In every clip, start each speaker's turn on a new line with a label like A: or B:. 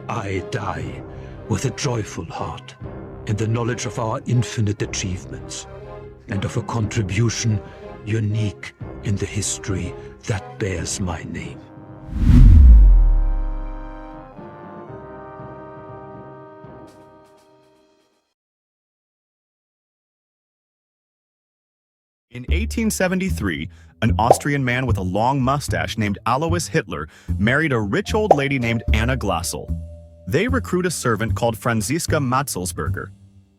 A: I die with a joyful heart in the knowledge of our infinite achievements and of a contribution unique in the history that bears my name.
B: In 1873, an Austrian man with a long mustache named Alois Hitler married a rich old lady named Anna Glassel. They recruit a servant called Franziska Matzelsberger.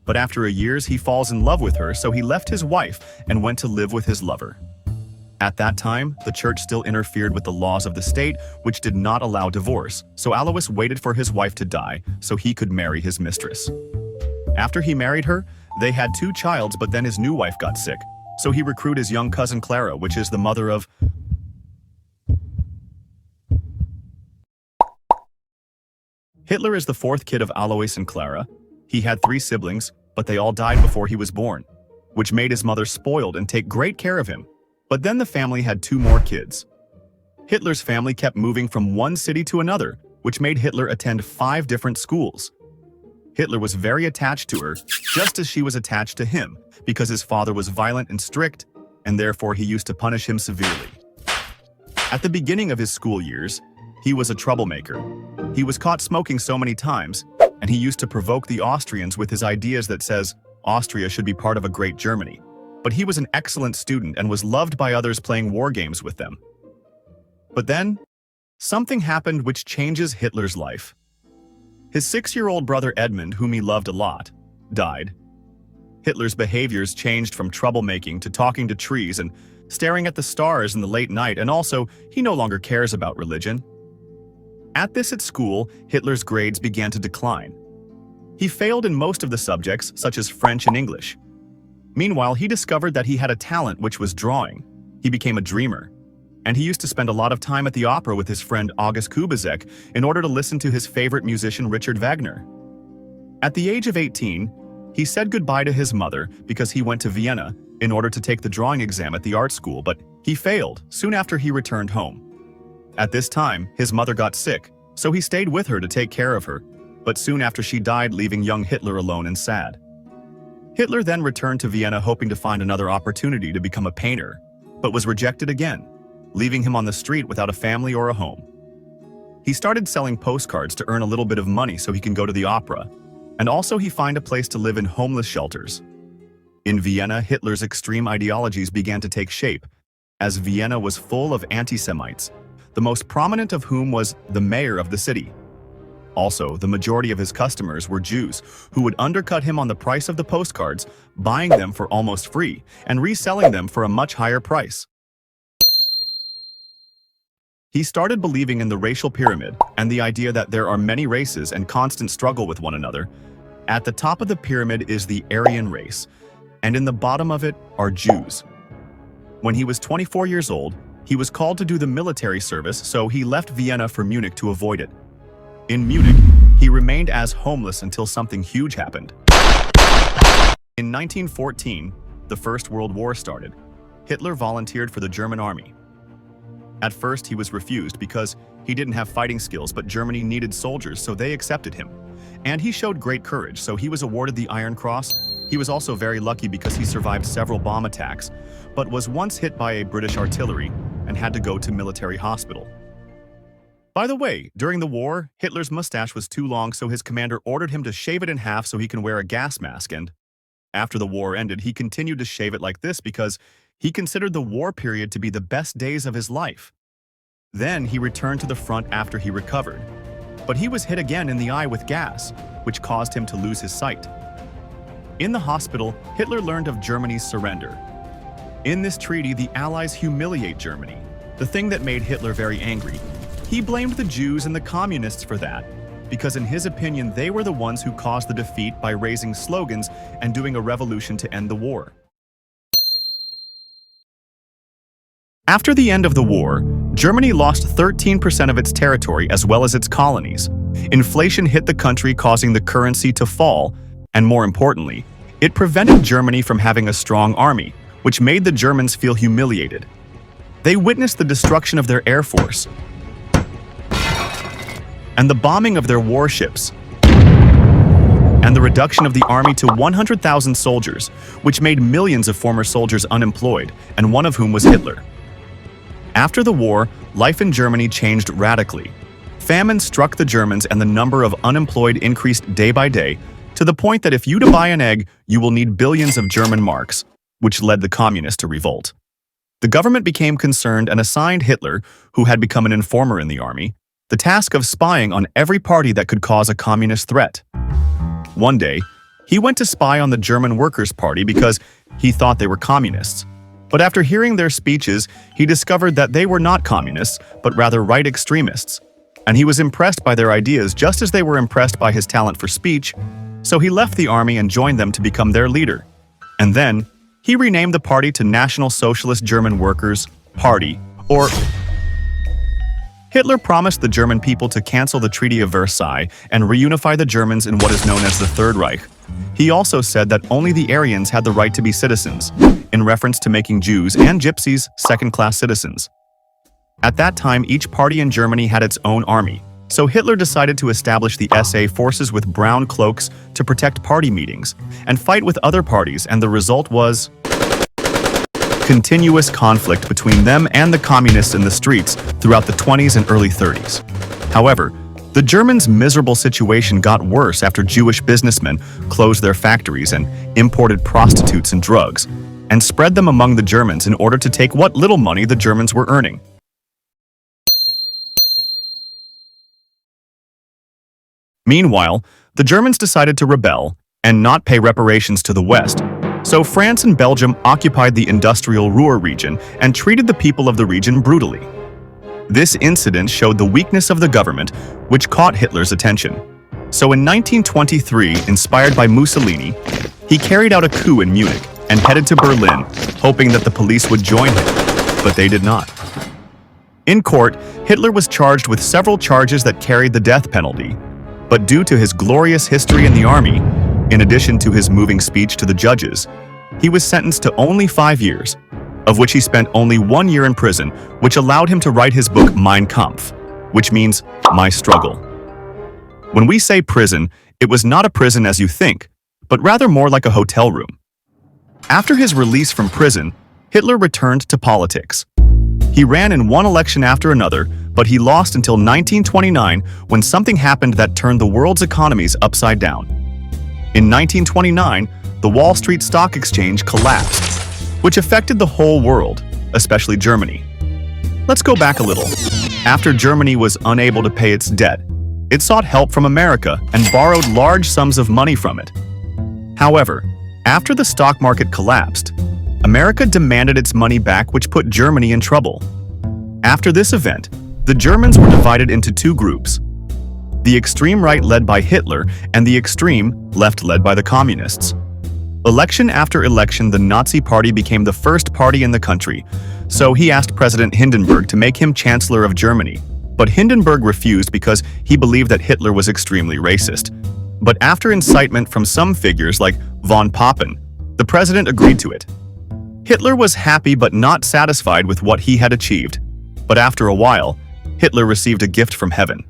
B: But after a years, he falls in love with her, so he left his wife and went to live with his lover. At that time, the church still interfered with the laws of the state, which did not allow divorce, so Alois waited for his wife to die so he could marry his mistress. After he married her, they had 2 children, but then his new wife got sick. So he recruited his young cousin Clara, which is the mother of... Hitler is the 4th kid of Alois and Clara. He had 3 siblings, but they all died before he was born, which made his mother spoiled and take great care of him. But then the family had 2 more kids. Hitler's family kept moving from one city to another, which made Hitler attend 5 different schools. Hitler was very attached to her, just as she was attached to him, because his father was violent and strict, and therefore he used to punish him severely. At the beginning of his school years, he was a troublemaker. He was caught smoking so many times, and he used to provoke the Austrians with his ideas that says Austria should be part of a great Germany. But he was an excellent student and was loved by others playing war games with them. But then, something happened which changes Hitler's life. His 6-year-old brother Edmund, whom he loved a lot, died. Hitler's behaviors changed from troublemaking to talking to trees and staring at the stars in the late night, and also, he no longer cares about religion. At school, Hitler's grades began to decline. He failed in most of the subjects, such as French and English. Meanwhile, he discovered that he had a talent which was drawing. He became a dreamer. And he used to spend a lot of time at the opera with his friend August Kubizek in order to listen to his favorite musician Richard Wagner. At the age of 18, he said goodbye to his mother because he went to Vienna in order to take the drawing exam at the art school, but he failed soon after he returned home. At this time, his mother got sick, so he stayed with her to take care of her, but soon after she died, leaving young Hitler alone and sad. Hitler then returned to Vienna hoping to find another opportunity to become a painter, but was rejected again, leaving him on the street without a family or a home. He started selling postcards to earn a little bit of money so he can go to the opera, and also he found a place to live in homeless shelters. In Vienna, Hitler's extreme ideologies began to take shape, as Vienna was full of anti-Semites, the most prominent of whom was the mayor of the city. Also, the majority of his customers were Jews, who would undercut him on the price of the postcards, buying them for almost free, and reselling them for a much higher price. He started believing in the racial pyramid and the idea that there are many races and constant struggle with one another. At the top of the pyramid is the Aryan race, and in the bottom of it are Jews. When he was 24 years old, he was called to do the military service, so he left Vienna for Munich to avoid it. In Munich, he remained as homeless until something huge happened. In 1914, the First World War started. Hitler volunteered for the German army. At first, he was refused because he didn't have fighting skills, but Germany needed soldiers, so they accepted him. And he showed great courage, so he was awarded the Iron Cross. He was also very lucky because he survived several bomb attacks, but was once hit by a British artillery and had to go to military hospital. By the way, during the war, Hitler's mustache was too long, so his commander ordered him to shave it in half so he can wear a gas mask, and after the war ended, he continued to shave it like this because he considered the war period to be the best days of his life. Then he returned to the front after he recovered. But he was hit again in the eye with gas, which caused him to lose his sight. In the hospital, Hitler learned of Germany's surrender. In this treaty, the Allies humiliate Germany, the thing that made Hitler very angry. He blamed the Jews and the communists for that, because in his opinion, they were the ones who caused the defeat by raising slogans and doing a revolution to end the war. After the end of the war, Germany lost 13% of its territory as well as its colonies. Inflation hit the country, causing the currency to fall, and more importantly, it prevented Germany from having a strong army, which made the Germans feel humiliated. They witnessed the destruction of their air force. and the bombing of their warships, and the reduction of the army to 100,000 soldiers, which made millions of former soldiers unemployed, and one of whom was Hitler. After the war, life in Germany changed radically. Famine struck the Germans and the number of unemployed increased day by day, to the point that if you to buy an egg, you will need billions of German marks, which led the communists to revolt. The government became concerned and assigned Hitler, who had become an informer in the army, the task of spying on every party that could cause a communist threat. One day, he went to spy on the German Workers' Party because he thought they were communists. But after hearing their speeches, he discovered that they were not communists, but rather right extremists. And he was impressed by their ideas just as they were impressed by his talent for speech, so he left the army and joined them to become their leader. And then, he renamed the party to National Socialist German Workers' Party, or Hitler promised the German people to cancel the Treaty of Versailles and reunify the Germans in what is known as the Third Reich. He also said that only the Aryans had the right to be citizens, in reference to making Jews and Gypsies second-class citizens. At that time, each party in Germany had its own army, so Hitler decided to establish the SA forces with brown cloaks to protect party meetings and fight with other parties, and the result was continuous conflict between them and the communists in the streets throughout the 20s and early 30s. However, the Germans' miserable situation got worse after Jewish businessmen closed their factories and imported prostitutes and drugs, and spread them among the Germans in order to take what little money the Germans were earning. Meanwhile, the Germans decided to rebel and not pay reparations to the West, so France and Belgium occupied the industrial Ruhr region and treated the people of the region brutally. This incident showed the weakness of the government, which caught Hitler's attention. So in 1923, inspired by Mussolini, he carried out a coup in Munich and headed to Berlin, hoping that the police would join him, but they did not. In court, Hitler was charged with several charges that carried the death penalty, but due to his glorious history in the army, in addition to his moving speech to the judges, he was sentenced to only 5 years, of which he spent only 1 year in prison, which allowed him to write his book Mein Kampf, which means My Struggle. When we say prison, it was not a prison as you think, but rather more like a hotel room. After his release from prison, Hitler returned to politics. He ran in one election after another, but he lost until 1929 when something happened that turned the world's economies upside down. In 1929, the Wall Street Stock Exchange collapsed, which affected the whole world, especially Germany. Let's go back a little. After Germany was unable to pay its debt, it sought help from America and borrowed large sums of money from it. However, after the stock market collapsed, America demanded its money back, which put Germany in trouble. After this event, the Germans were divided into two groups: the extreme right led by Hitler and the extreme left led by the communists. Election after election, the Nazi Party became the first party in the country, so he asked President Hindenburg to make him Chancellor of Germany. But Hindenburg refused because he believed that Hitler was extremely racist. But after incitement from some figures like von Papen, the president agreed to it. Hitler was happy but not satisfied with what he had achieved. But after a while, Hitler received a gift from heaven.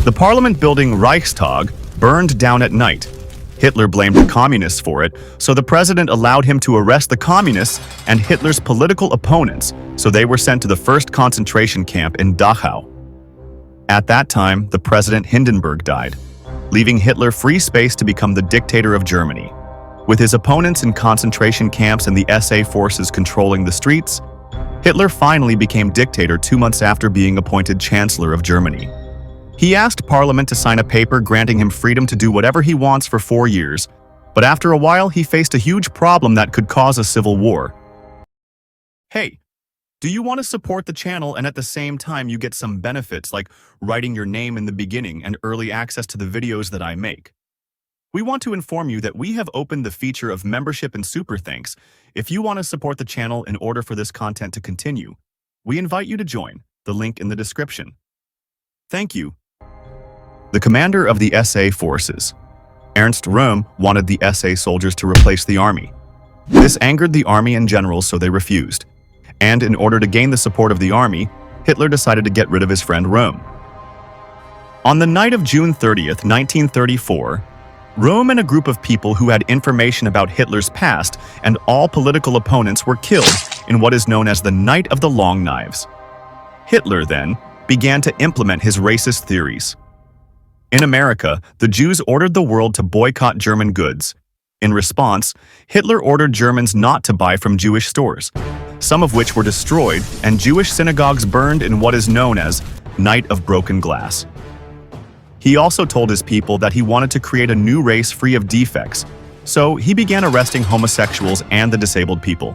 B: The parliament building Reichstag burned down at night. Hitler blamed the communists for it, so the president allowed him to arrest the communists and Hitler's political opponents, so they were sent to the first concentration camp in Dachau. At that time, the president Hindenburg died, leaving Hitler free space to become the dictator of Germany. With his opponents in concentration camps and the SA forces controlling the streets, Hitler finally became dictator 2 months after being appointed Chancellor of Germany. He asked Parliament to sign a paper granting him freedom to do whatever he wants for 4 years, but after a while he faced a huge problem that could cause a civil war. Hey, do you want to support the channel and at the same time you get some benefits like writing your name in the beginning and early access to the videos that I make? We want to inform you that we have opened the feature of membership and super thanks. If you want to support the channel in order for this content to continue, we invite you to join, the link in the description. Thank you. The commander of the SA forces, Ernst Röhm, wanted the SA soldiers to replace the army. This angered the army and generals, so they refused. And in order to gain the support of the army, Hitler decided to get rid of his friend Röhm. On the night of June 30th, 1934, Röhm and a group of people who had information about Hitler's past and all political opponents were killed in what is known as the Night of the Long Knives. Hitler, then, began to implement his racist theories. In America, the Jews ordered the world to boycott German goods. In response, Hitler ordered Germans not to buy from Jewish stores, some of which were destroyed and Jewish synagogues burned in what is known as Night of Broken Glass. He also told his people that he wanted to create a new race free of defects, so he began arresting homosexuals and the disabled people,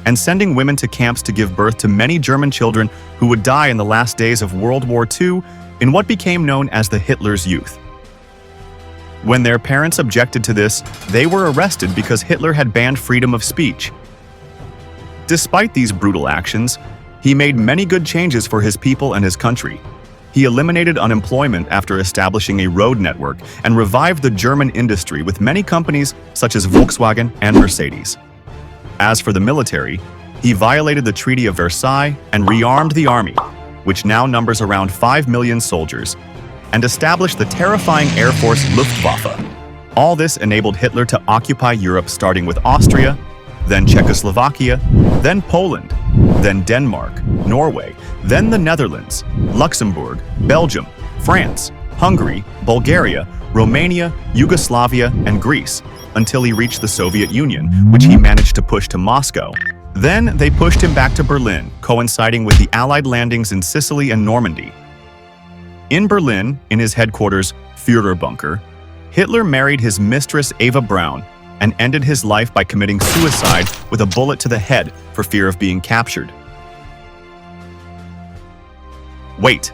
B: and sending women to camps to give birth to many German children who would die in the last days of World War II in what became known as the Hitler's Youth. When their parents objected to this, they were arrested because Hitler had banned freedom of speech. Despite these brutal actions, he made many good changes for his people and his country. He eliminated unemployment after establishing a road network and revived the German industry with many companies such as Volkswagen and Mercedes. As for the military, he violated the Treaty of Versailles and rearmed the army, which now numbers around 5 million soldiers, and established the terrifying Air Force Luftwaffe. All this enabled Hitler to occupy Europe, starting with Austria, then Czechoslovakia, then Poland, then Denmark, Norway, then the Netherlands, Luxembourg, Belgium, France, Hungary, Bulgaria, Romania, Yugoslavia, and Greece, until he reached the Soviet Union, which he managed to push to Moscow. Then they pushed him back to Berlin, coinciding with the Allied landings in Sicily and Normandy. In Berlin, in his headquarters, Führer Bunker, Hitler married his mistress Eva Braun and ended his life by committing suicide with a bullet to the head for fear of being captured. Wait,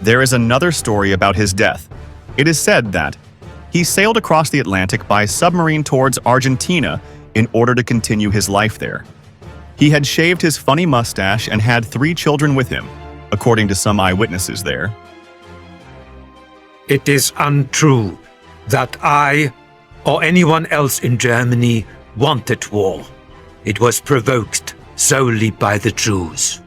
B: there is another story about his death. It is said that he sailed across the Atlantic by submarine towards Argentina in order to continue his life there. He had shaved his funny mustache and had 3 children with him, according to some eyewitnesses there.
A: It is untrue that I or anyone else in Germany wanted war. It was provoked solely by the Jews.